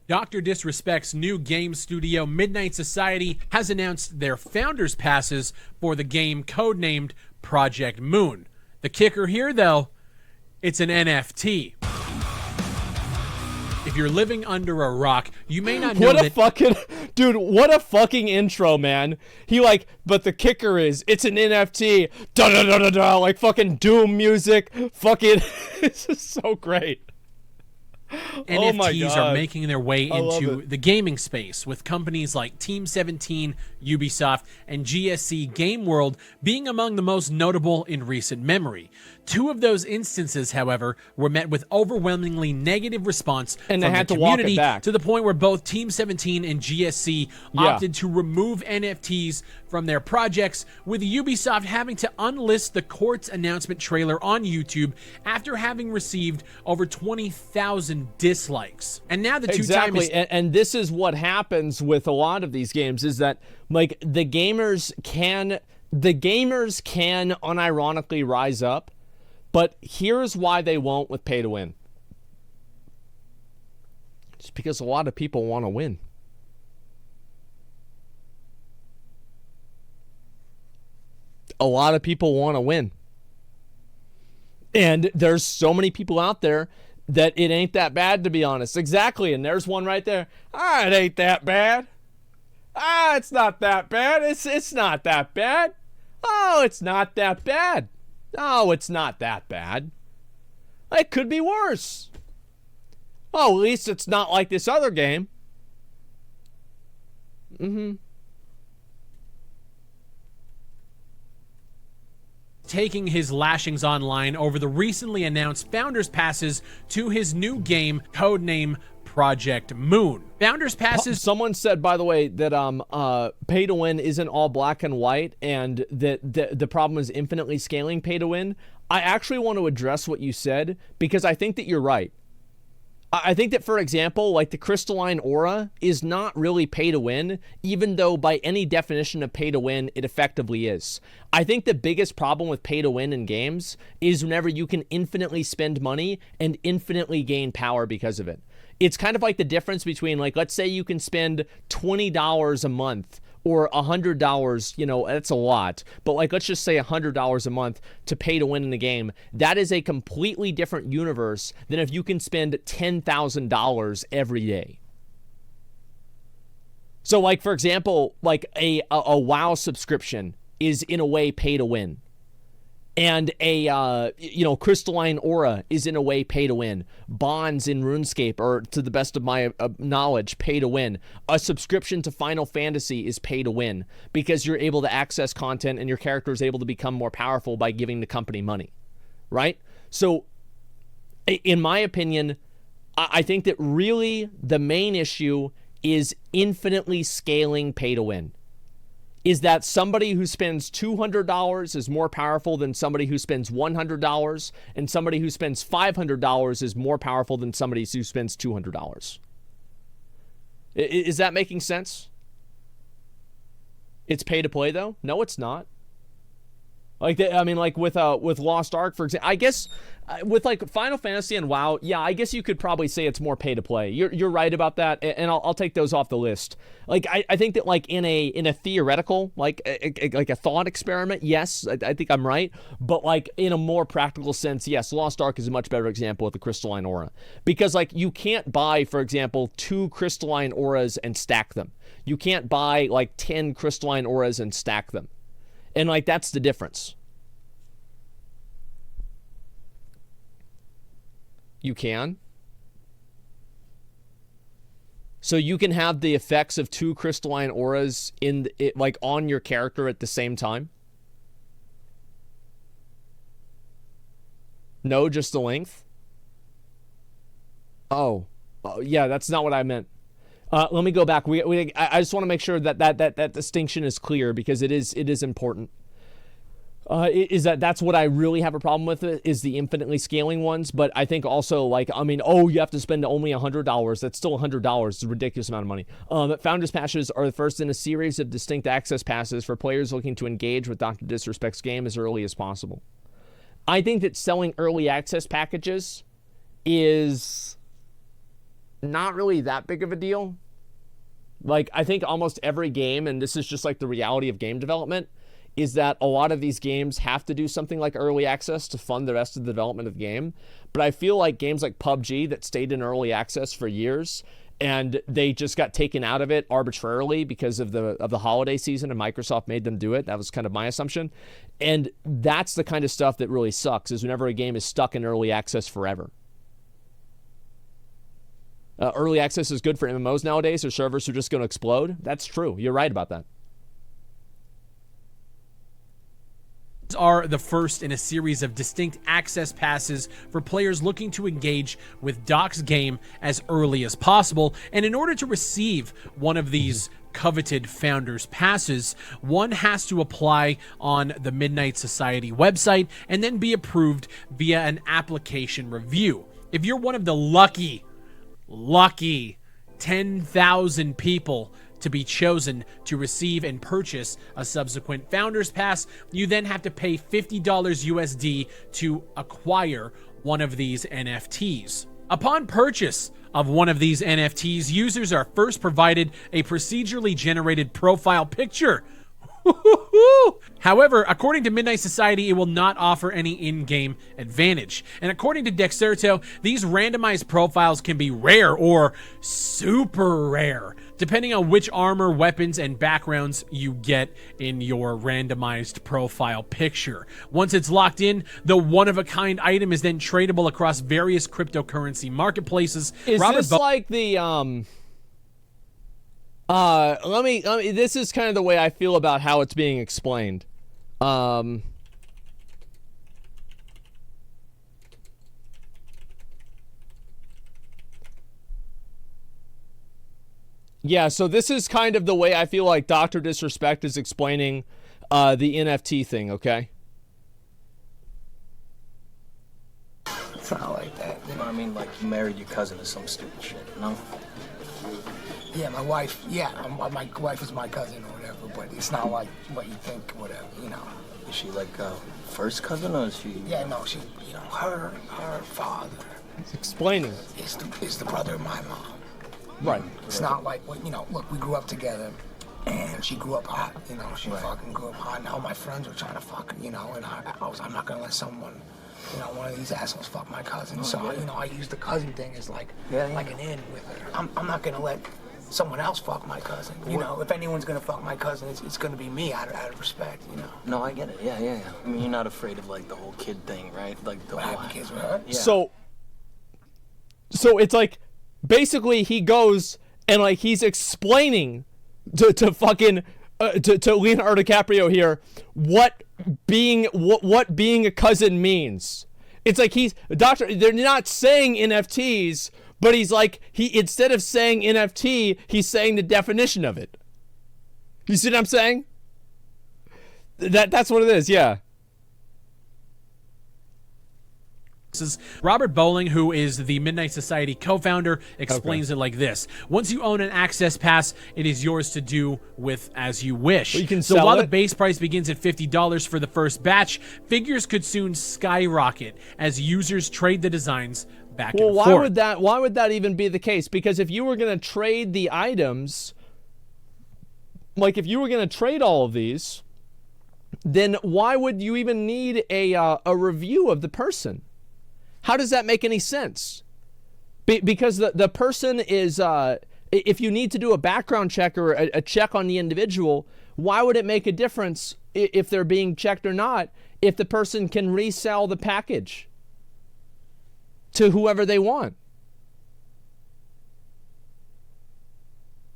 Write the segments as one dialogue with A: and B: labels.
A: Dr. Disrespect's new game studio, Midnight Society, has announced their founders passes for the game codenamed Project Moon. The kicker here, though, it's an NFT. If you're living under a rock, you may not know
B: Dude, what a fucking intro, man. But the kicker is, it's an NFT. Da-da-da-da-da, like fucking Doom music. Fucking, this is so great.
A: NFTs are making their way into the gaming space, with companies like Team 17, Ubisoft, and GSC Game World being among the most notable in recent memory. Two of those instances, however, were met with overwhelmingly negative response from the community, to the point where both Team 17 and GSC opted to remove NFTs from their projects, with Ubisoft having to unlist the court's announcement trailer on YouTube after having received over 20,000 dislikes. And now the
B: exactly, and this is what happens with a lot of these games, is that like the gamers can unironically rise up, but here's why they won't with pay to win. It's because a lot of people want to win. A lot of people want to win. And there's so many people out there that it ain't that bad, to be honest. Exactly, and there's one right there. It ain't that bad. It's not that bad. It's not that bad. Oh, it's not that bad. Oh, it's not that bad. It could be worse. Oh, at least it's not like this other game.
A: Taking his lashings online over the recently announced founders passes to his new game, codename Project Moon. Founders passes.
B: Someone said, by the way, that pay to win isn't all black and white, and that the problem is infinitely scaling pay to win. I actually want to address what you said, because I think that you're right. I think that, for example, like the crystalline aura is not really pay to win, even though by any definition of pay to win, it effectively is. I think the biggest problem with pay to win in games is whenever you can infinitely spend money and infinitely gain power because of it. It's kind of like the difference between, like, let's say you can spend $20 a month or $100, that's a lot, but like, let's just say $100 a month to pay to win in the game. That is a completely different universe than if you can spend $10,000 every day. So like, for example, like a WoW subscription is in a way pay to win. And a, crystalline aura is in a way pay to win. Bonds in RuneScape are, to the best of my knowledge, pay to win. A subscription to Final Fantasy is pay to win, because you're able to access content and your character is able to become more powerful by giving the company money, right? So, in my opinion, I think that really the main issue is infinitely scaling pay to win. Is that somebody who spends $200 is more powerful than somebody who spends $100, and somebody who spends $500 is more powerful than somebody who spends $200. Is that making sense? It's pay to play, though? No, it's not. Like, with Lost Ark, for example, I guess with like Final Fantasy and WoW, yeah, I guess you could probably say it's more pay to play. You're right about that, and I'll take those off the list. Like, I think that like in a theoretical, like a thought experiment, yes, I think I'm right. But like in a more practical sense, yes, Lost Ark is a much better example with the crystalline aura, because like you can't buy, for example, 2 crystalline auras and stack them. You can't buy like 10 crystalline auras and stack them. And like, that's the difference. You can. So you can have the effects of 2 crystalline auras like on your character at the same time. No, just the length. Oh yeah, that's not what I meant. Let me go back. I just want to make sure that distinction is clear, because it is important. That's what I really have a problem with, is the infinitely scaling ones. But I think also, like, you have to spend only $100. That's still $100. It's a ridiculous amount of money. Founders passes are the first in a series of distinct access passes for players looking to engage with Dr. Disrespect's game as early as possible. I think that selling early access packages is not really that big of a deal. Like, I think almost every game, and this is just like the reality of game development, is that a lot of these games have to do something like early access to fund the rest of the development of the game. But I feel like games like PUBG that stayed in early access for years and they just got taken out of it arbitrarily because of the holiday season, and Microsoft made them do it. That was kind of my assumption. And that's the kind of stuff that really sucks, is whenever a game is stuck in early access forever. Early access is good for MMOs nowadays, or servers are just going to explode. That's true. You're right about that.
A: Are the first in a series of distinct access passes for players looking to engage with Doc's game as early as possible. And in order to receive one of these coveted Founders Passes, one has to apply on the Midnight Society website and then be approved via an application review. If you're one of the lucky 10,000 people to be chosen to receive and purchase a subsequent Founders Pass, you then have to pay $50 USD to acquire one of these NFTs. Upon purchase of one of these NFTs, users are first provided a procedurally generated profile picture. However, according to Midnight Society, it will not offer any in-game advantage. And according to Dexerto, these randomized profiles can be rare or super rare, depending on which armor, weapons, and backgrounds you get in your randomized profile picture. Once it's locked in, the one-of-a-kind item is then tradable across various cryptocurrency marketplaces.
B: Is this like the let me this is kind of the way I feel about how it's being explained. Yeah, so this is kind of the way I feel like Dr. Disrespect is explaining the NFT thing, okay?
C: It's not like that, you know what I mean? Like, you married your cousin or some stupid shit, you know? Yeah, my wife, my wife is my cousin or whatever, but it's not like what you think, whatever, you know. Is she like first cousin, or is she? Yeah, no, she, you know, her father.
B: It's explaining.
C: Is the brother of my mom.
B: Right.
C: It's not like, you know, look, we grew up together, and she grew up hot, you know, she fucking grew up hot, and all my friends were trying to fuck her, you know, and I'm not gonna let someone, you know, one of these assholes fuck my cousin. So, you know, I use the cousin thing as like an in with her. I'm not gonna let someone else fuck my cousin. You know, if anyone's gonna fuck my cousin, it's gonna be me out of respect, you know. No, I get it. Yeah. I mean, you're not afraid of like the whole kid thing, right? Like the whole kids with her. Yeah.
B: So it's like basically he goes and like he's explaining to fucking to Leonardo DiCaprio here what being a cousin means. It's like they're not saying NFTs, but he's like, instead of saying NFT, he's saying the definition of it. You see what I'm saying? That's what it is, yeah.
A: Robert Bowling, who is the Midnight Society co-founder, explains it like this. Once you own an access pass, it is yours to do with as you wish.
B: Well, you can
A: so
B: sell
A: while
B: it.
A: The base price begins at $50 for the first batch, figures could soon skyrocket as users trade the designs back and forth.
B: Why would that even be the case? Because if you were going to trade the items, like if you were going to trade all of these, then why would you even need a review of the person? How does that make any sense? Because the person is, if you need to do a background check or a check on the individual, why would it make a difference if they're being checked or not if the person can resell the package to whoever they want?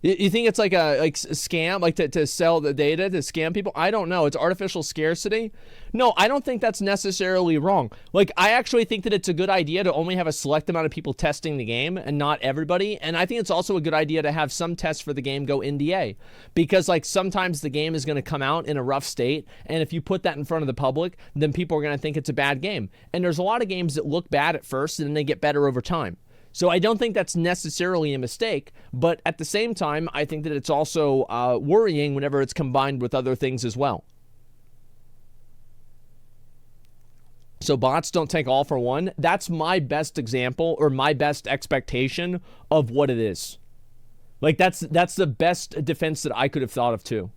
B: You think it's like a scam, like to sell the data, to scam people? I don't know. It's artificial scarcity. No, I don't think that's necessarily wrong. Like, I actually think that it's a good idea to only have a select amount of people testing the game and not everybody. And I think it's also a good idea to have some tests for the game go NDA, because like sometimes the game is going to come out in a rough state, and if you put that in front of the public, then people are going to think it's a bad game. And there's a lot of games that look bad at first and then they get better over time. So I don't think that's necessarily a mistake, but at the same time, I think that it's also worrying whenever it's combined with other things as well. So bots don't take all for one. That's my best example or my best expectation of what it is. Like that's the best defense that I could have thought of too.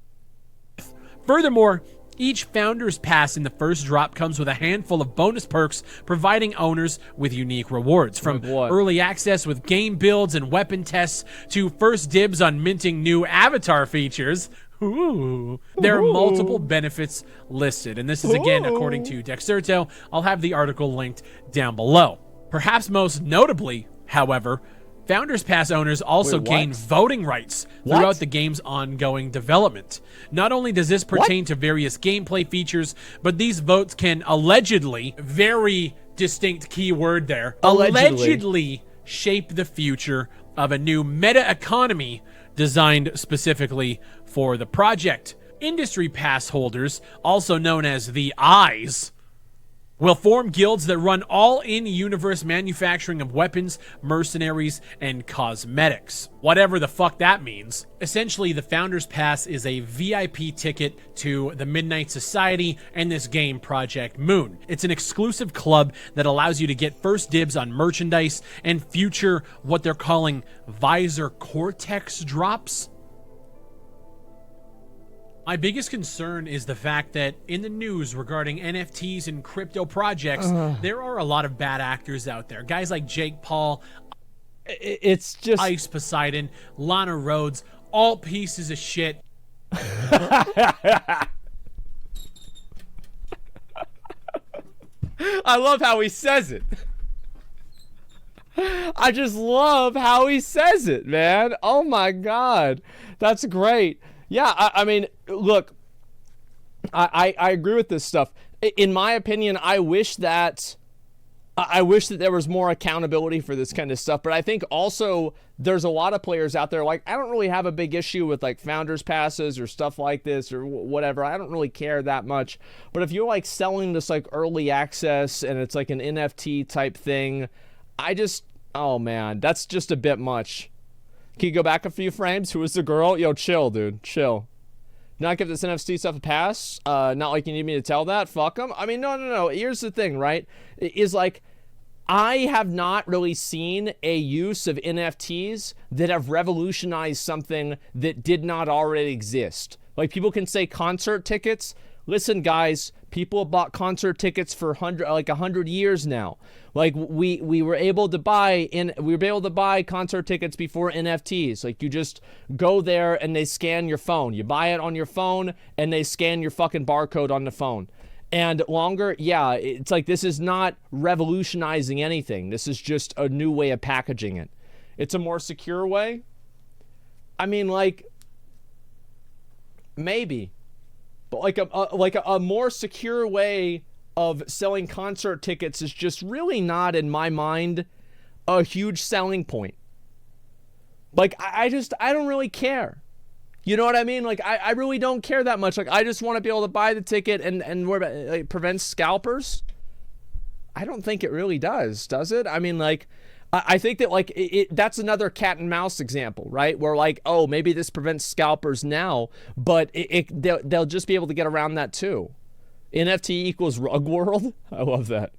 A: Furthermore, each Founders Pass in the first drop comes with a handful of bonus perks, providing owners with unique rewards. From early access with game builds and weapon tests to first dibs on minting new avatar features. Ooh. There are multiple benefits listed, and this is again according to Dexerto. I'll have the article linked down below. Perhaps most notably, however, Founders Pass owners also gain voting rights throughout the game's ongoing development. Not only does this pertain to various gameplay features, but these votes can allegedly, very distinct keyword there, allegedly shape the future of a new meta economy designed specifically for the project. Industry pass holders, also known as the Eyes, will form guilds that run all in-universe manufacturing of weapons, mercenaries, and cosmetics. Whatever the fuck that means. Essentially, the Founders Pass is a VIP ticket to the Midnight Society and this game, Project Moon. It's an exclusive club that allows you to get first dibs on merchandise and future what they're calling Visor Cortex drops. My biggest concern is the fact that in the news regarding NFTs and crypto projects, there are a lot of bad actors out there. Guys like Jake Paul,
B: it's just
A: Ice Poseidon, Lana Rhodes, all pieces of shit.
B: I love how he says it. I just love how he says it, man. Oh my God. That's great. Yeah, I mean, look, I agree with this stuff. In my opinion, I wish that there was more accountability for this kind of stuff. But I think also there's a lot of players out there, like, I don't really have a big issue with like Founders Passes or stuff like this or whatever. I don't really care that much. But if you're like selling this like early access and it's like an NFT type thing, oh man, that's just a bit much. Can you go back a few frames? Who was the girl? Yo, chill, dude. Chill. Not give this NFT stuff a pass? Not like you need me to tell that? Fuck them. I mean, no. Here's the thing, right? Is like, I have not really seen a use of NFTs that have revolutionized something that did not already exist. Like, people can say concert tickets. Listen, guys, people have bought concert tickets for 100 years now. Like, we were able to buy concert tickets before NFTs. Like, you just go there and they scan your phone. You buy it on your phone and they scan your fucking barcode on the phone. And longer, yeah, it's like, this is not revolutionizing anything. This is just a new way of packaging it. It's a more secure way. I mean, like, maybe. But like a more secure way of selling concert tickets is just really not, in my mind, a huge selling point. Like, I don't really care. You know what I mean? Like, I really don't care that much. Like, I just want to be able to buy the ticket and what about, like, prevents scalpers? I don't think it really does it? I mean, like, I think that, like, that's another cat and mouse example, right? Where, like, oh, maybe this prevents scalpers now, but they'll just be able to get around that too. NFT equals rug world? I love that.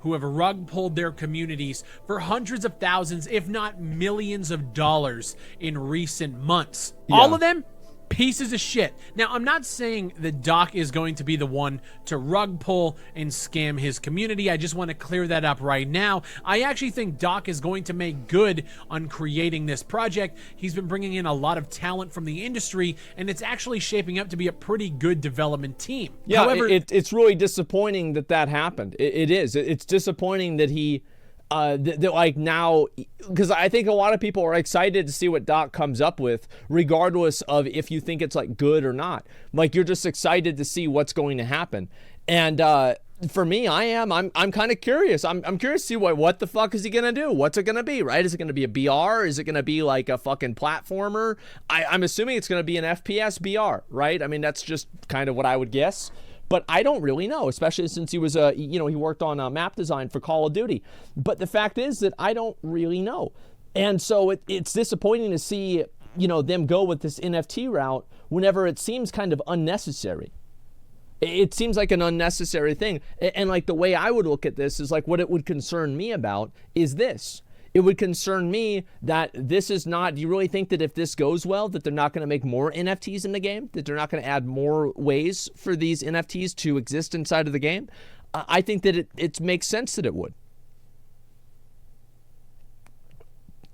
A: Who have rug pulled their communities for hundreds of thousands, if not millions of dollars in recent months. Yeah. All of them pieces of shit. Now, I'm not saying that Doc is going to be the one to rug pull and scam his community. I just want to clear that up right now. I actually think Doc is going to make good on creating this project. He's been bringing in a lot of talent from the industry, and it's actually shaping up to be a pretty good development team.
B: Yeah, however, it's really disappointing that happened. It is. It's disappointing that he... like now, because I think a lot of people are excited to see what Doc comes up with, regardless of if you think it's like good or not. Like, you're just excited to see what's going to happen. And for me, I'm kind of curious. I'm curious to see what the fuck is he gonna do? What's it gonna be? Right? Is it gonna be a BR? Is it gonna be like a fucking platformer? I'm assuming it's gonna be an FPS BR, right? I mean, that's just kind of what I would guess. But I don't really know, especially since he was, he worked on map design for Call of Duty. But the fact is that I don't really know. And so it's disappointing to see, them go with this NFT route whenever it seems kind of unnecessary. It seems like an unnecessary thing. And like the way I would look at this is like what it would concern me about is this. It would concern me that this is not, do you really think that if this goes well, that they're not going to make more NFTs in the game? That they're not going to add more ways for these NFTs to exist inside of the game? I think that it makes sense that it would.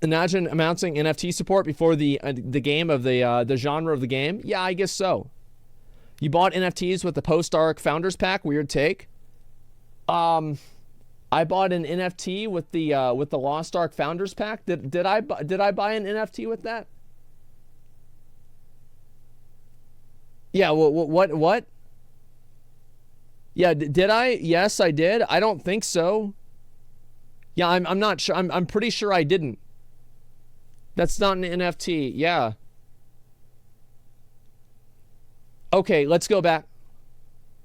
B: Imagine announcing NFT support before the game of the genre of the game. Yeah, I guess so. You bought NFTs with the post-arc Founders Pack. Weird take. I bought an NFT with the Lost Ark Founders Pack. Did I buy an NFT with that? Yeah. What? Yeah. Did I? Yes, I did. I don't think so. Yeah, I'm not sure. I'm pretty sure I didn't. That's not an NFT. Yeah. Okay, let's go back.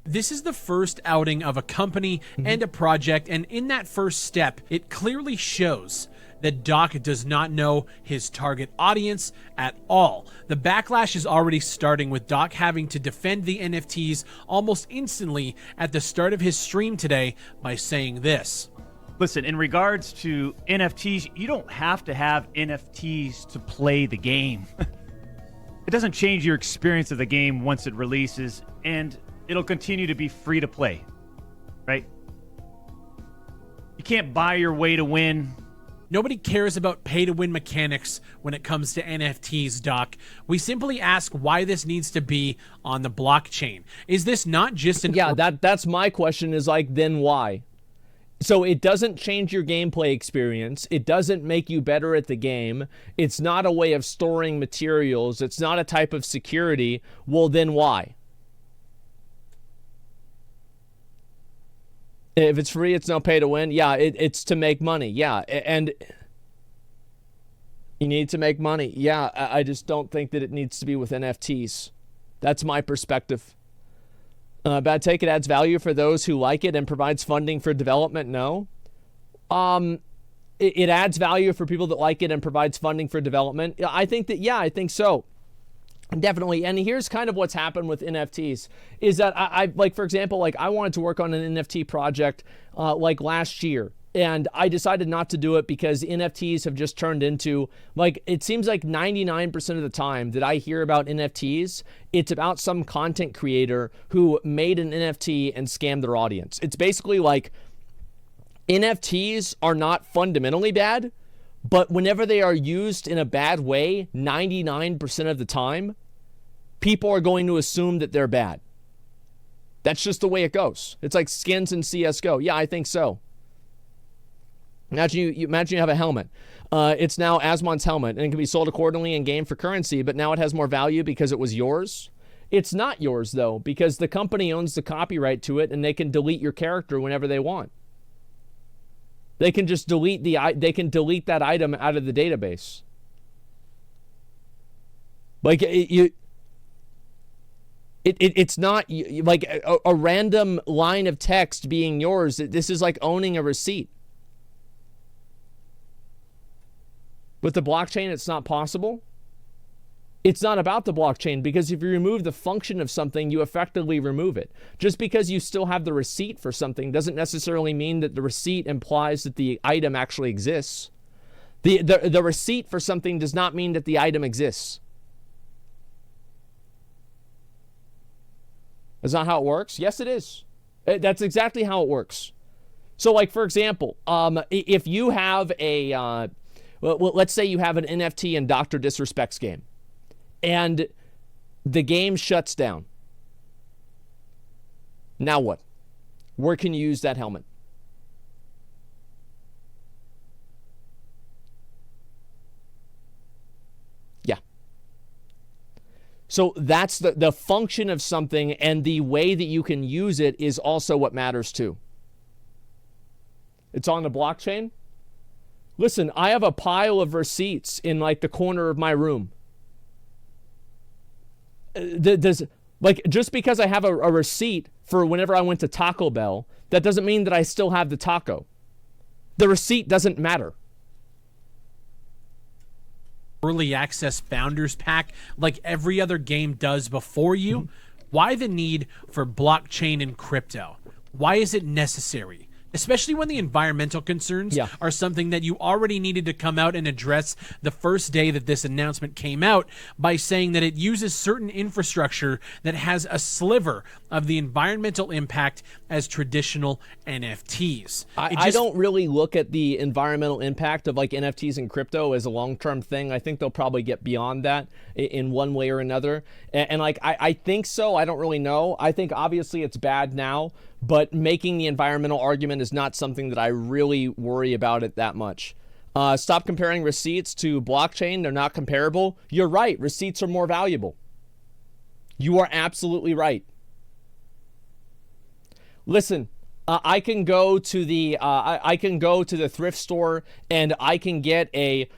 A: This is the first outing of a company and a project, and in that first step, it clearly shows that Doc does not know his target audience at all. The backlash is already starting with Doc having to defend the NFTs almost instantly at the start of his stream today by saying this.
D: Listen, in regards to NFTs, you don't have to have NFTs to play the game. It doesn't change your experience of the game once it releases, and it'll continue to be free to play, right? You can't buy your way to win.
A: Nobody cares about pay-to-win mechanics when it comes to NFTs, Doc. We simply ask why this needs to be on the blockchain. Is this not just an...
B: Yeah, that's my question is like, then why? So it doesn't change your gameplay experience. It doesn't make you better at the game. It's not a way of storing materials. It's not a type of security. Well, then why? If it's free, it's no pay to win. Yeah, it's to make money. Yeah, and you need to make money. Yeah, I just don't think that it needs to be with NFTs. That's my perspective. Bad take, it adds value for those who like it and provides funding for development. No. It adds value for people that like it and provides funding for development. I think that, yeah, I think so. Definitely. And here's kind of what's happened with NFTs is that I like, for example, like I wanted to work on an NFT project like last year. And I decided not to do it because NFTs have just turned into, like, it seems like 99% of the time that I hear about NFTs, it's about some content creator who made an NFT and scammed their audience. It's basically like NFTs are not fundamentally bad, but whenever they are used in a bad way, 99% of the time, people are going to assume that they're bad. That's just the way it goes. It's like skins in CSGO. Yeah, I think so. Imagine you have a helmet. It's now Asmon's helmet, and it can be sold accordingly in game for currency, but now it has more value because it was yours. It's not yours, though, because the company owns the copyright to it, and they can delete your character whenever they want. They can just delete that item out of the database. Like it's not like a random line of text being yours. This is like owning a receipt. With the blockchain, it's not possible. It's not about the blockchain because if you remove the function of something, you effectively remove it. Just because you still have the receipt for something doesn't necessarily mean that the receipt implies that the item actually exists. The receipt for something does not mean that the item exists. Is that how it works? Yes, it is. That's exactly how it works. So, like, for example, if you have a... well, let's say you have an NFT in Dr Disrespects game, and the game shuts down. Now what? Where can you use that helmet? Yeah. So that's the function of something, and the way that you can use it is also what matters too. It's on the blockchain. Listen, I have a pile of receipts in like the corner of my room. Just because I have a receipt for whenever I went to Taco Bell, that doesn't mean that I still have the taco. The receipt doesn't matter.
A: Early access founders pack like every other game does before you. Why the need for blockchain and crypto? Why is it necessary? Especially when the environmental concerns are something that you already needed to come out and address the first day that this announcement came out by saying that it uses certain infrastructure that has a sliver of the environmental impact as traditional NFTs.
B: I don't really look at the environmental impact of like NFTs and crypto as a long-term thing. I think they'll probably get beyond that in one way or another. And like, I think so. I don't really know. I think obviously it's bad now, but making the environmental argument is not something that I really worry about it that much. Stop comparing receipts to blockchain. They're not comparable. You're right. Receipts are more valuable. You are absolutely right. Listen, I can go to the thrift store and I can get a,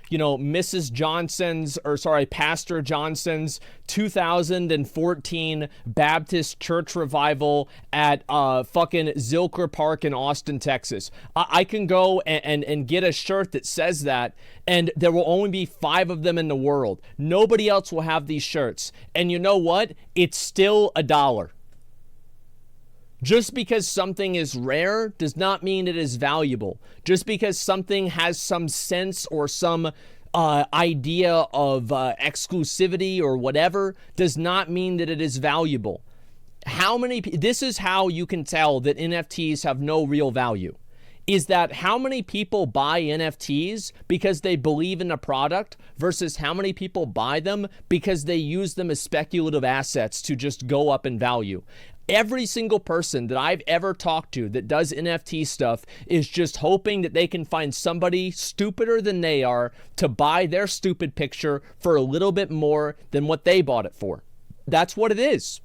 B: Pastor Johnson's 2014 Baptist Church Revival at fucking Zilker Park in Austin, Texas. I can go and get a shirt that says that, and there will only be 5 of them in the world. Nobody else will have these shirts. And you know what? It's still $1. Just because something is rare does not mean it is valuable. Just because something has some sense or some idea of exclusivity or whatever does not mean that it is valuable. This is how you can tell that NFTs have no real value. Is that how many people buy NFTs because they believe in a product versus how many people buy them because they use them as speculative assets to just go up in value. Every single person that I've ever talked to that does NFT stuff is just hoping that they can find somebody stupider than they are to buy their stupid picture for a little bit more than what they bought it for. That's what it is.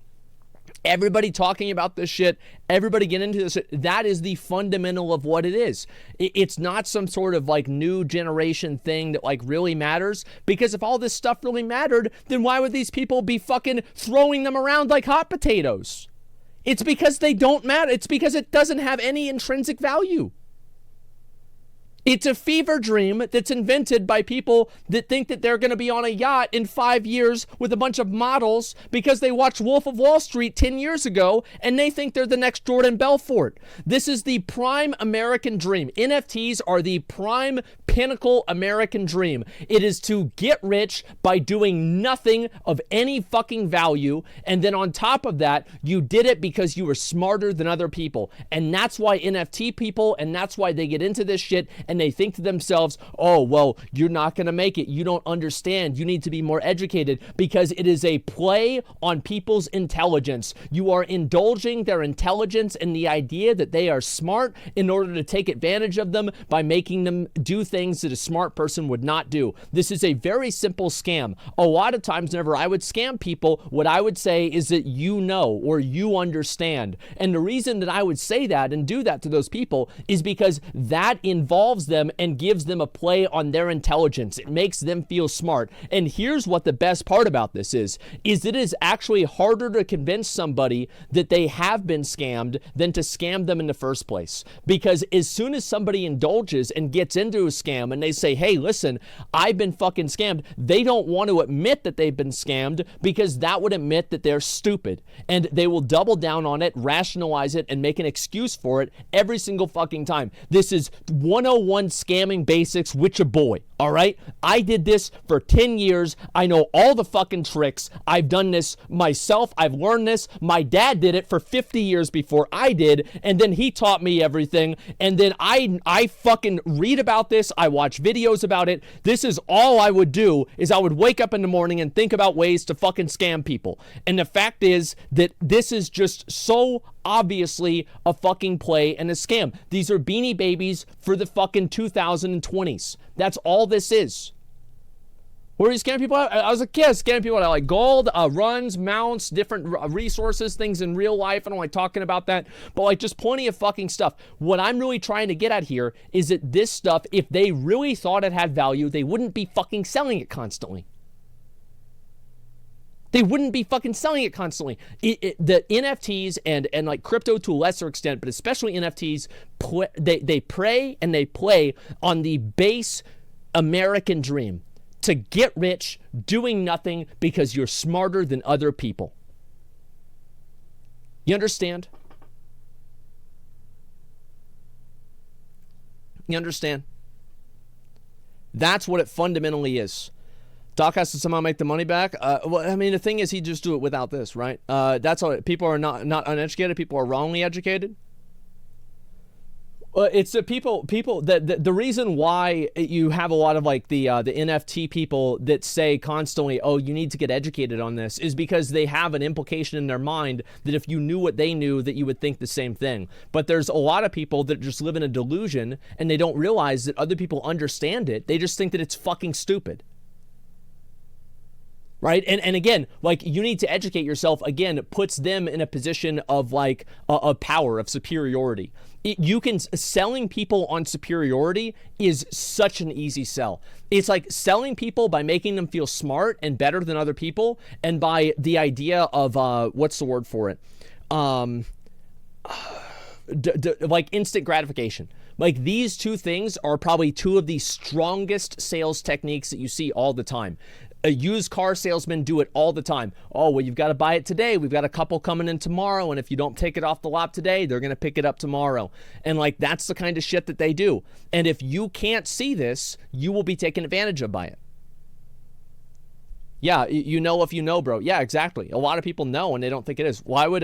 B: Everybody talking about this shit, everybody get into this. That is the fundamental of what it is. It's not some sort of like new generation thing that like really matters, because if all this stuff really mattered, then why would these people be fucking throwing them around like hot potatoes? It's because they don't matter. It's because it doesn't have any intrinsic value. It's a fever dream that's invented by people that think that they're going to be on a yacht in 5 years with a bunch of models because they watched Wolf of Wall Street 10 years ago and they think they're the next Jordan Belfort. This is the prime American dream. NFTs are the prime pinnacle American dream. It is to get rich by doing nothing of any fucking value, and then on top of that, you did it because you were smarter than other people. And that's why NFT people, and that's why they get into this shit, and they think to themselves, oh, well, you're not going to make it. You don't understand. You need to be more educated, because it is a play on people's intelligence. You are indulging their intelligence in the idea that they are smart in order to take advantage of them by making them do things that a smart person would not do. This is a very simple scam. A lot of times whenever I would scam people, what I would say is that you know, or you understand. And the reason that I would say that and do that to those people is because that involves them and gives them a play on their intelligence. It makes them feel smart. And here's what the best part about this is it is actually harder to convince somebody that they have been scammed than to scam them in the first place. Because as soon as somebody indulges and gets into a scam and they say, hey, listen, I've been fucking scammed, they don't want to admit that they've been scammed, because that would admit that they're stupid. And they will double down on it, rationalize it, and make an excuse for it every single fucking time. This is 101 scamming basics with your boy, all right? I did this for 10 years. I know all the fucking tricks. I've done this myself. I've learned this. My dad did it for 50 years before I did, and then he taught me everything, and then I fucking read about this. I watch videos about it. This is all I would do, is I would wake up in the morning and think about ways to fucking scam people. And the fact is that this is just so obviously a fucking play and a scam. These are Beanie Babies for the fucking 2020s. That's all this is. Where are you scamming people out? I was a kid scamming people out like gold, runs, mounts, different resources, things in real life. I don't like talking about that, but like just plenty of fucking stuff. What I'm really trying to get at here is that this stuff, if they really thought it had value, they wouldn't be fucking selling it constantly. They wouldn't be fucking selling it constantly. The NFTs and like crypto to a lesser extent, but especially NFTs, they prey and they play on the base American dream to get rich doing nothing because you're smarter than other people. You understand? You understand? That's what it fundamentally is. Doc has to somehow make the money back. Well, I mean, the thing is, he just do it without this, right? That's all. People are not uneducated. People are wrongly educated. It's the people. The reason why you have a lot of like the NFT people that say constantly, "Oh, you need to get educated on this," is because they have an implication in their mind that if you knew what they knew, that you would think the same thing. But there's a lot of people that just live in a delusion and they don't realize that other people understand it. They just think that it's fucking stupid. Right? And again, like, you need to educate yourself. Again, it puts them in a position of like a power, of superiority. Selling people on superiority is such an easy sell. It's like selling people by making them feel smart and better than other people, and by the idea of, what's the word for it? Like instant gratification. Like, these two things are probably two of the strongest sales techniques that you see all the time. Used car salesmen do it all the time. Oh, well, you've got to buy it today. We've got a couple coming in tomorrow, and if you don't take it off the lot today, they're going to pick it up tomorrow. And like, that's the kind of shit that they do. And if you can't see this, you will be taken advantage of by it. Yeah, you know if you know, bro. Yeah, exactly. A lot of people know and they don't think it is. Why would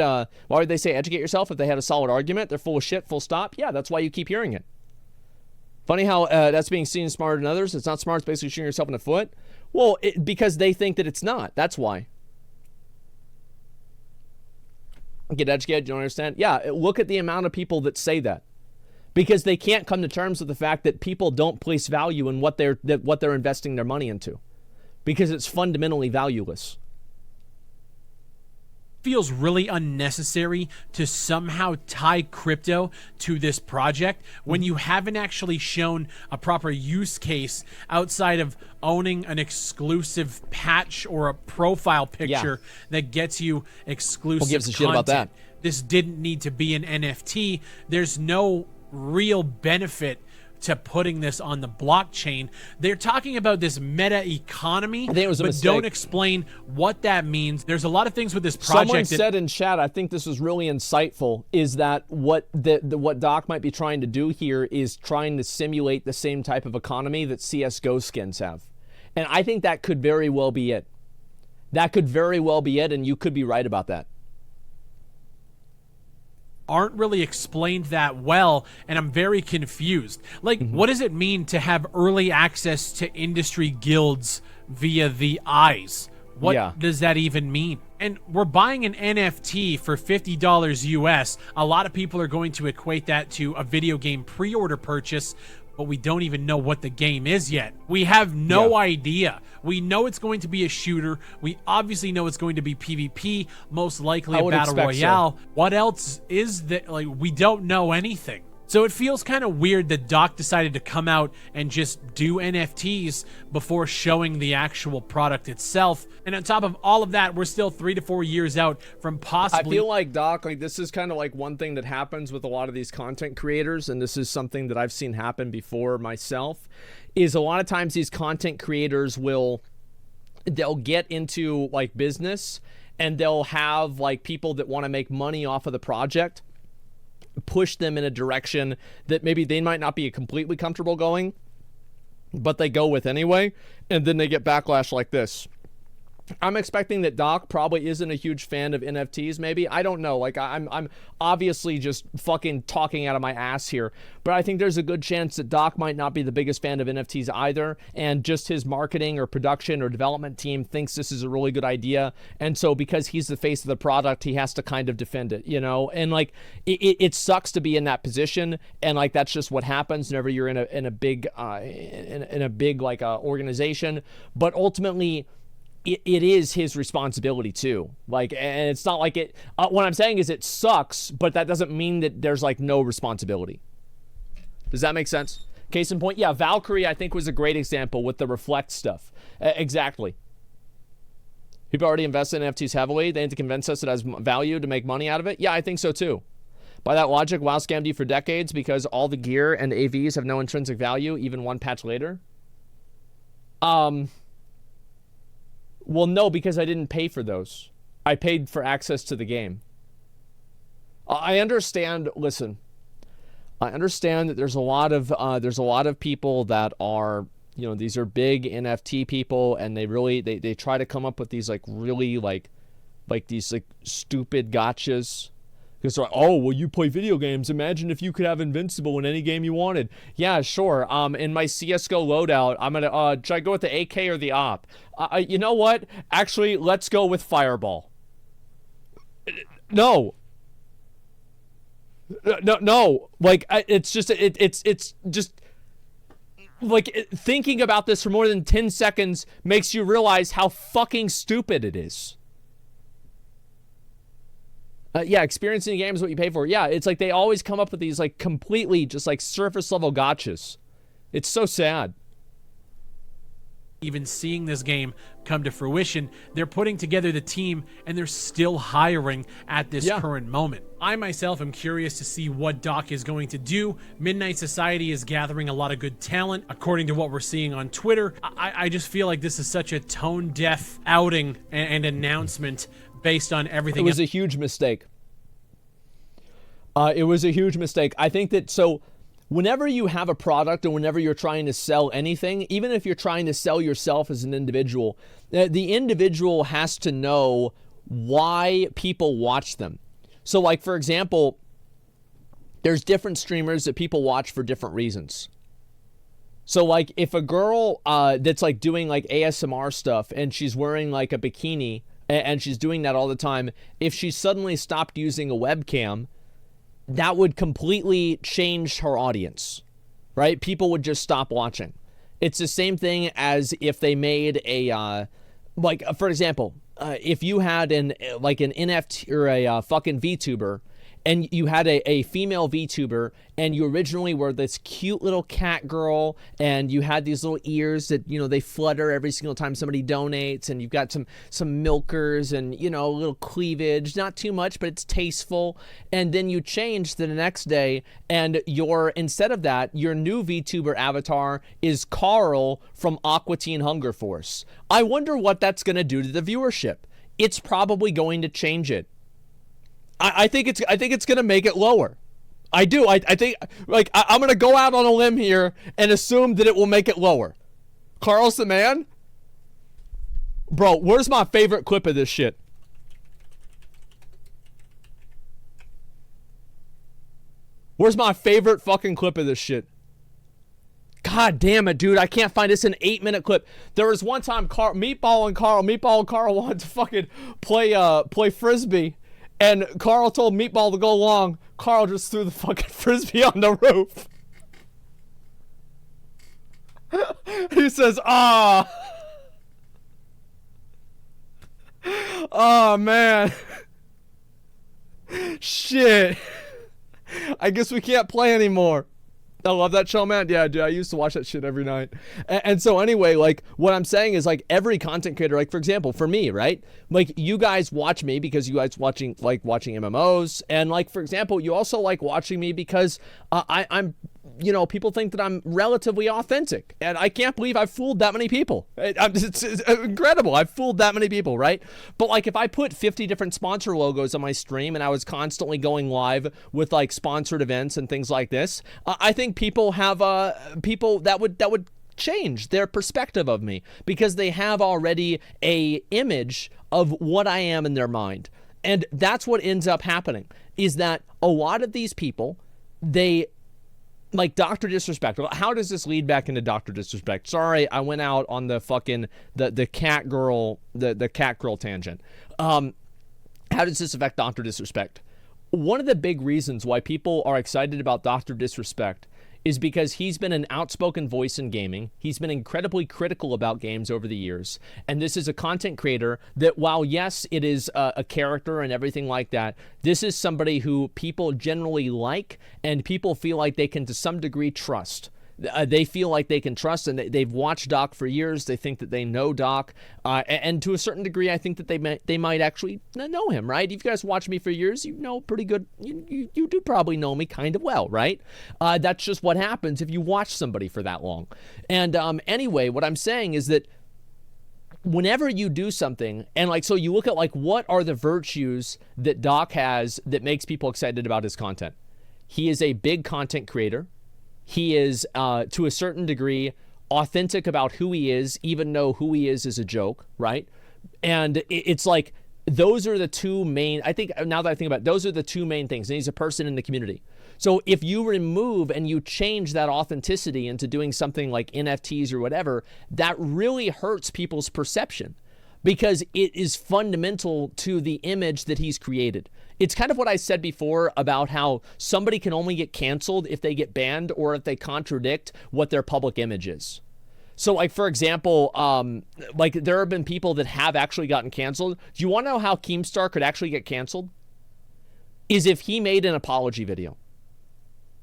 B: they say educate yourself if they had a solid argument? They're full of shit, full stop. Yeah, that's why you keep hearing it. Funny how that's being seen smarter than others. It's not smart. It's basically shooting yourself in the foot. Well, because they think that it's not. That's why. Get educated, you don't understand? Yeah, look at the amount of people that say that. Because they can't come to terms with the fact that people don't place value in what they're investing their money into. Because it's fundamentally valueless.
A: Feels really unnecessary to somehow tie crypto to this project when you haven't actually shown a proper use case outside of owning an exclusive patch or a profile picture that gets you exclusive
B: Who gives a
A: content.
B: shit about that?
A: This didn't need to be an NFT. There's no real benefit to putting this on the blockchain. They're talking about this meta economy,
B: I think it was a
A: but
B: mistake.
A: don't explain what that means. There's a lot of things with this project.
B: Someone said in chat, I think this was really insightful, is that what Doc might be trying to do here is trying to simulate the same type of economy that CSGO skins have. And I think that could very well be it. That could very well be it, and you could be right about that.
A: Aren't really explained that well, and I'm very confused. Like, what does it mean to have early access to industry guilds via the eyes? What does that even mean? And we're buying an NFT for $50 US. A lot of people are going to equate that to a video game pre-order purchase, but we don't even know what the game is yet. We have no idea. We know it's going to be a shooter. We obviously know it's going to be PvP, most likely a battle royale. So. What else is that? Like, we don't know anything. So it feels kind of weird that Doc decided to come out and just do NFTs before showing the actual product itself. And on top of all of that, we're still 3 to 4 years out from possibly...
B: I feel like, Doc, like, this is kind of like one thing that happens with a lot of these content creators, and this is something that I've seen happen before myself, is a lot of times these content creators they'll get into like business, and they'll have like people that want to make money off of the project push them in a direction that maybe they might not be completely comfortable going, but they go with anyway, and then they get backlash like this. I'm expecting that Doc probably isn't a huge fan of NFTs, maybe. I don't know. Like, I'm obviously just fucking talking out of my ass here, but I think there's a good chance that Doc might not be the biggest fan of NFTs either, and just his marketing or production or development team thinks this is a really good idea, and so because he's the face of the product, he has to kind of defend it, you know? And like, it sucks to be in that position, and like, that's just what happens whenever you're in a big like organization, but ultimately, it is his responsibility too. Like, and it's not like it, what I'm saying is it sucks, but that doesn't mean that there's like no responsibility. Does that make sense? Case in point, yeah, Valkyrie I think was a great example with the reflect stuff. Exactly. People already invest in NFTs heavily. They need to convince us it has value to make money out of it. Yeah, I think so too. By that logic, WoW scammed you for decades because all the gear and AVs have no intrinsic value, even one patch later. Well, no, because I didn't pay for those. I paid for access to the game. I understand. Listen, I understand that there's a lot of people that are, these are big NFT people, and they try to come up with these really these stupid gotchas. Because they're like, oh, well, you play video games. Imagine if you could have Invincible in any game you wanted. Yeah, sure. In my CSGO loadout, I'm going to, should I go with the AK or the AWP? You know what? Actually, let's go with Fireball. No. No. It's just thinking about this for more than 10 seconds makes you realize how fucking stupid it is. Yeah, experiencing the game is what you pay for. Yeah, it's like they always come up with these completely just surface level gotchas. It's so sad.
A: Even seeing this game come to fruition, they're putting together the team and they're still hiring at this current moment. I myself am curious to see what Doc is going to do. Midnight Society is gathering a lot of good talent, according to what we're seeing on Twitter. I just feel like this is such a tone-deaf outing and announcement based on everything.
B: It was a huge mistake. It was a huge mistake. I think that, so whenever you have a product and whenever you're trying to sell anything, even if you're trying to sell yourself as an individual, the individual has to know why people watch them. So for example, there's different streamers that people watch for different reasons. So if a girl that's doing ASMR stuff and she's wearing a bikini, and she's doing that all the time, if she suddenly stopped using a webcam, that would completely change her audience, right? People would just stop watching. It's the same thing as if they made a, for example, if you had an NFT or a fucking VTuber, and you had a female VTuber, and you originally were this cute little cat girl, and you had these little ears that, they flutter every single time somebody donates, and you've got some milkers and, a little cleavage, not too much, but it's tasteful. And then you change the next day, and instead of that, your new VTuber avatar is Carl from Aqua Teen Hunger Force. I wonder what that's going to do to the viewership. It's probably going to change it. I think it's gonna make it lower. I do. I think I'm gonna go out on a limb here and assume that it will make it lower. Carl's the man, bro. Where's my favorite clip of this shit? Where's my favorite fucking clip of this shit? God damn it, dude! I can't find this. An 8-minute clip. There was one time Meatball and Carl wanted to fucking play frisbee. And Carl told Meatball to go along. Carl just threw the fucking frisbee on the roof. He says, "Ah, oh man, shit. I guess we can't play anymore." I love that show, man. Yeah, dude, I used to watch that shit every night. And so anyway, what I'm saying is every content creator, for example, for me, right? You guys watch me because you guys watching MMOs. And for example, you also like watching me because I'm people think that I'm relatively authentic. And I can't believe I've fooled that many people. It's incredible. I've fooled that many people, right? But if I put 50 different sponsor logos on my stream and I was constantly going live with sponsored events and things like this, I think people have people that would change their perspective of me because they have already a image of what I am in their mind. And that's what ends up happening, is that a lot of these people, they Dr Disrespect. How does this lead back into Dr Disrespect? Sorry, I went out on the fucking the cat girl tangent. How does this affect Dr Disrespect? One of the big reasons why people are excited about Dr Disrespect is because he's been an outspoken voice in gaming. He's been incredibly critical about games over the years. And this is a content creator that, while yes, it is a character and everything like that, this is somebody who people generally like and people feel like they can to some degree trust. They feel like they can trust, and they've watched Doc for years. They think that they know Doc, and to a certain degree, I think that they might actually know him, right? If you guys watch me for years, you know pretty good. You do probably know me kind of well, right? That's just what happens if you watch somebody for that long. And anyway, what I'm saying is that whenever you do something, and like, so you look at like, what are the virtues that Doc has that makes people excited about his content? He is a big content creator. He is, to a certain degree, authentic about who he is, even though who he is a joke, right? And it's like, those are the two main, I think, now that I think about it, those are the two main things. And he's a person in the community. So if you remove and you change that authenticity into doing something like NFTs or whatever, that really hurts people's perception because it is fundamental to the image that he's created. It's kind of what I said before about how somebody can only get canceled if they get banned or if they contradict what their public image is. So, like, for example, like, there have been people that have actually gotten canceled. Do you want to know how Keemstar could actually get canceled? Is if he made an apology video.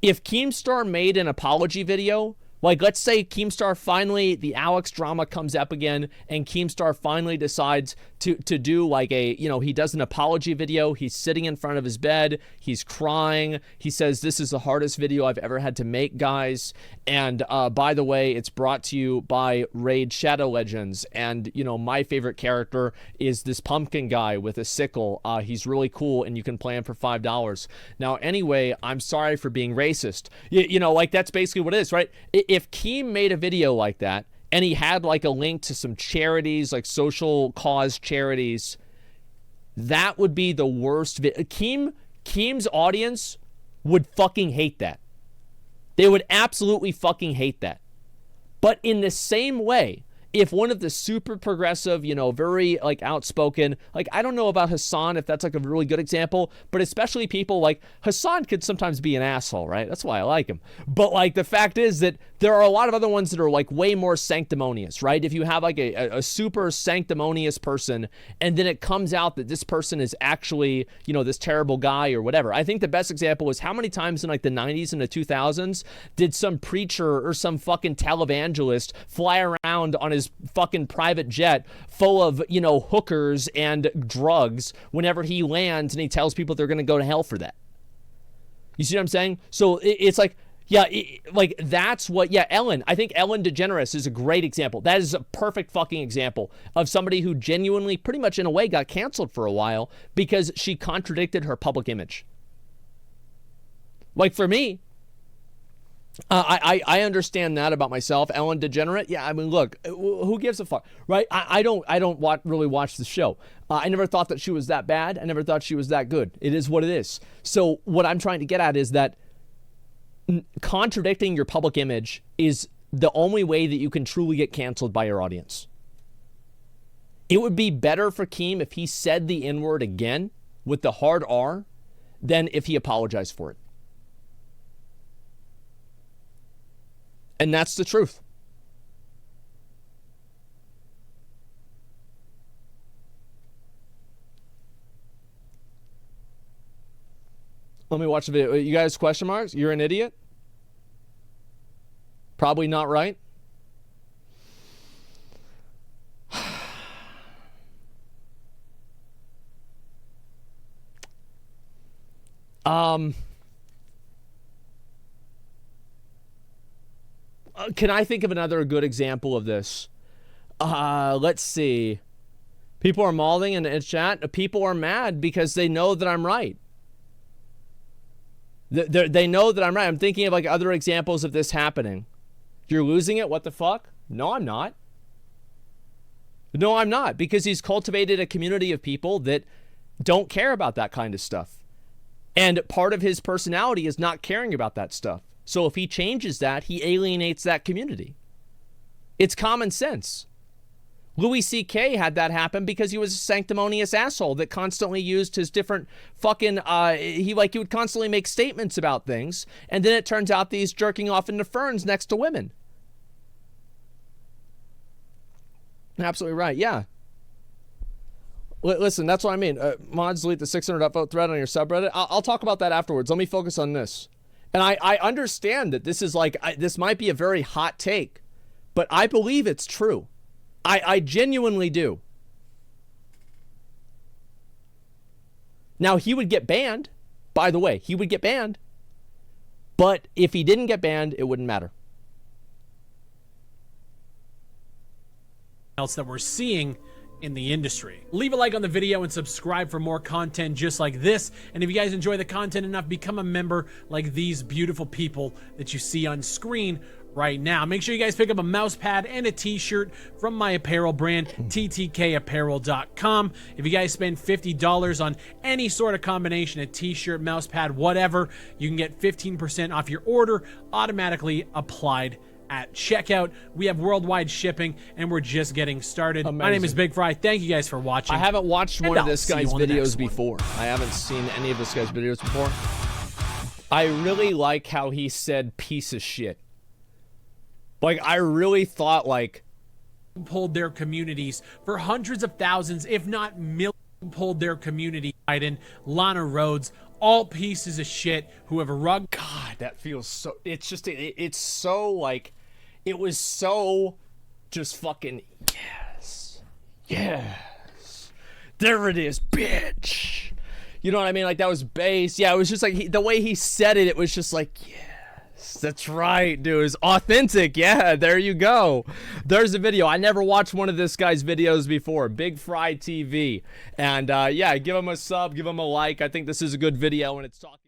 B: If Keemstar made an apology video, like, let's say Keemstar finally, the Alex drama comes up again, and Keemstar finally decides to do like a, you know, he does an apology video. He's sitting in front of his bed. He's crying. He says, "This is the hardest video I've ever had to make, guys. And by the way, it's brought to you by Raid Shadow Legends. And, you know, my favorite character is this pumpkin guy with a sickle. He's really cool, and you can play him for $5. Now, anyway, I'm sorry for being racist." You know, like, that's basically what it is, right? If Keem made a video like that, and he had like a link to some charities, like social cause charities, that would be the worst. Keem's audience would fucking hate that. They would absolutely fucking hate that. But in the same way, if one of the super progressive, you know, very like outspoken, like, I don't know about Hassan, if that's like a really good example, but especially people like Hassan could sometimes be an asshole, right? That's why I like him. But like, the fact is that there are a lot of other ones that are like way more sanctimonious, right? If you have like a super sanctimonious person, and then it comes out that this person is actually, you know, this terrible guy or whatever. I think the best example is how many times in like the 90s and the 2000s did some preacher or some fucking televangelist fly around on his fucking private jet full of, you know, hookers and drugs whenever he lands, and he tells people they're going to go to hell for that. You see what I'm saying? So it's like, yeah, like, that's what, yeah, Ellen. I think Ellen DeGeneres is a great example. That is a perfect fucking example of somebody who genuinely, pretty much in a way, got canceled for a while because she contradicted her public image. Like, for me, I understand that about myself. Ellen DeGenerate, yeah, I mean, look, who gives a fuck, right? I don't really watch the show. I never thought that she was that bad. I never thought she was that good. It is what it is. So what I'm trying to get at is that contradicting your public image is the only way that you can truly get canceled by your audience. It would be better for Keem if he said the N-word again with the hard R than if he apologized for it. And that's the truth. Let me watch the video. You guys, question marks? You're an idiot? Probably not right. Can I think of another good example of this? Let's see. People are mauling in the chat. People are mad because they know that I'm right. They know that I'm right. I'm thinking of like other examples of this happening. You're losing it? What the fuck? No, I'm not. No, I'm not. Because he's cultivated a community of people that don't care about that kind of stuff. And part of his personality is not caring about that stuff. So if he changes that, he alienates that community. It's common sense. Louis C.K. had that happen because he was a sanctimonious asshole that constantly used his different fucking, he would constantly make statements about things, and then it turns out that he's jerking off into ferns next to women. Absolutely right, yeah. Listen, that's what I mean. Mods, delete the 600 upvote thread on your subreddit. I'll talk about that afterwards. Let me focus on this. And I understand that this is like, this might be a very hot take, but I believe it's true. I genuinely do. Now, he would get banned. By the way, he would get banned. But if he didn't get banned, it wouldn't matter.
A: else that we're seeing in the industry. Leave a like on the video and subscribe for more content just like this. And if you guys enjoy the content enough, become a member like these beautiful people that you see on screen right now. Make sure you guys pick up a mouse pad and a t-shirt from my apparel brand, ttkapparel.com. If you guys spend $50 on any sort of combination of t-shirt, mouse pad, whatever, you can get 15% off your order automatically applied at checkout. We have worldwide shipping, and we're just getting started.
B: Amazing.
A: My name is Big Fry. Thank you guys for watching.
B: I haven't watched one of this guy's videos before. I haven't seen any of this guy's videos before. I really like how he said piece of shit. Like, I really thought, like,
A: pulled their communities for hundreds of thousands, if not millions, pulled their community. Biden, Lana Rhodes, all pieces of shit who have a rug.
B: God, that feels so, it's just, it's so, like, it was so just fucking, yes, there it is, bitch. You know what I mean? Like, that was bass. Yeah, it was just like, the way he said it, it was just like, yeah. That's right, dude. It's authentic. Yeah, there you go. There's a video. I never watched one of this guy's videos before. Big Fry TV. And yeah, give him a sub, give him a like. I think this is a good video, and it's talking.